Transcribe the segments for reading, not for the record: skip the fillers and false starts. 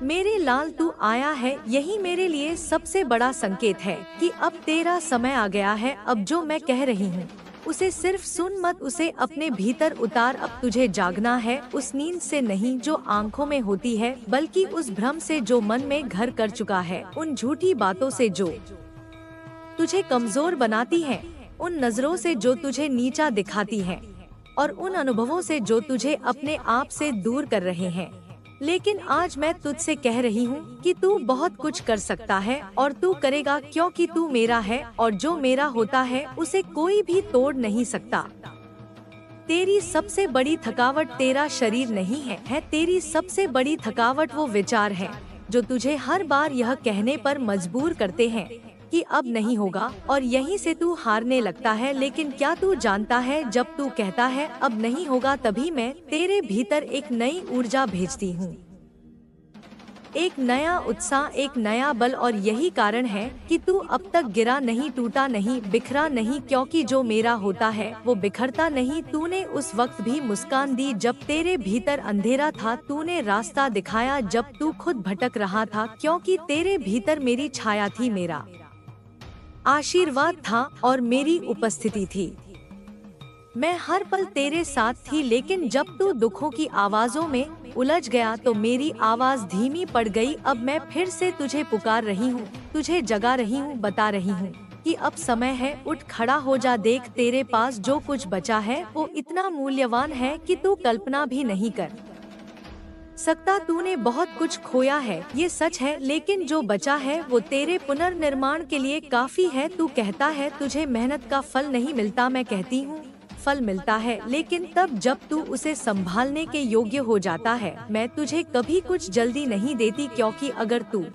मेरे लाल तू आया है, यही मेरे लिए सबसे बड़ा संकेत है कि अब तेरा समय आ गया है। अब जो मैं कह रही हूँ उसे सिर्फ सुन मत, उसे अपने भीतर उतार। अब तुझे जागना है, उस नींद से नहीं जो आँखों में होती है, बल्कि उस भ्रम से जो मन में घर कर चुका है, उन झूठी बातों से जो तुझे कमजोर बनाती है, उन नजरों से जो तुझे नीचा दिखाती है, और उन अनुभवों से जो तुझे अपने आप से दूर कर रहे हैं। लेकिन आज मैं तुझसे कह रही हूँ कि तू बहुत कुछ कर सकता है, और तू करेगा क्योंकि तू मेरा है, और जो मेरा होता है उसे कोई भी तोड़ नहीं सकता। तेरी सबसे बड़ी थकावट तेरा शरीर नहीं है, तेरी सबसे बड़ी थकावट वो विचार है जो तुझे हर बार यह कहने पर मजबूर करते हैं कि अब नहीं होगा, और यहीं से तू हारने लगता है। लेकिन क्या तू जानता है, जब तू कहता है अब नहीं होगा, तभी मैं तेरे भीतर एक नई ऊर्जा भेजती हूँ, एक नया उत्साह, एक नया बल। और यही कारण है कि तू अब तक गिरा नहीं, टूटा नहीं, बिखरा नहीं, क्योंकि जो मेरा होता है वो बिखरता नहीं। तूने उस वक्त भी मुस्कान दी जब तेरे भीतर अंधेरा था, तूने रास्ता दिखाया जब तू खुद भटक रहा था, क्योंकि तेरे भीतर मेरी छाया थी, मेरा आशीर्वाद था और मेरी उपस्थिति थी। मैं हर पल तेरे साथ थी। लेकिन जब तू दुखों की आवाजों में उलझ गया तो मेरी आवाज धीमी पड़ गई। अब मैं फिर से तुझे पुकार रही हूँ, तुझे जगा रही हूँ, बता रही हूँ कि अब समय है, उठ खड़ा हो जा। देख, तेरे पास जो कुछ बचा है वो इतना मूल्यवान है कि तू कल्पना भी नहीं कर सकता। तूने बहुत कुछ खोया है, ये सच है, लेकिन जो बचा है वो तेरे पुनर्निर्माण के लिए काफी है। तू कहता है तुझे मेहनत का फल नहीं मिलता, मैं कहती हूँ फल मिलता है, लेकिन तब जब तू उसे संभालने के योग्य हो जाता है। मैं तुझे कभी कुछ जल्दी नहीं देती, क्योंकि अगर तू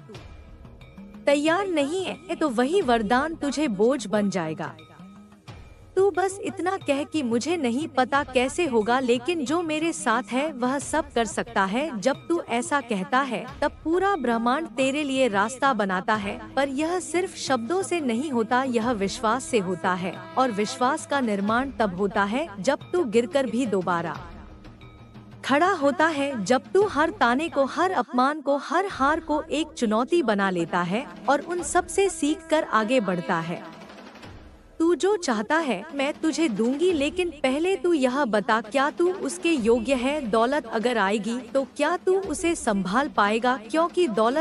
तैयार नहीं है तो वही वरदान तुझे बोझ बन जाएगा। तू बस इतना कह कि मुझे नहीं पता कैसे होगा, लेकिन जो मेरे साथ है वह सब कर सकता है। जब तू ऐसा कहता है तब पूरा ब्रह्मांड तेरे लिए रास्ता बनाता है, पर यह सिर्फ शब्दों से नहीं होता, यह विश्वास से होता है। और विश्वास का निर्माण तब होता है जब तू गिरकर भी दोबारा खड़ा होता है, जब तू हर ताने को, हर अपमान को, हर हार को एक चुनौती बना लेता है और उन सब से सीख कर आगे बढ़ता है। तू जो चाहता है मैं तुझे दूंगी, लेकिन पहले तू यह बता, क्या तू उसके योग्य है? दौलत अगर आएगी तो क्या तू उसे संभाल पाएगा? क्योंकि दौलत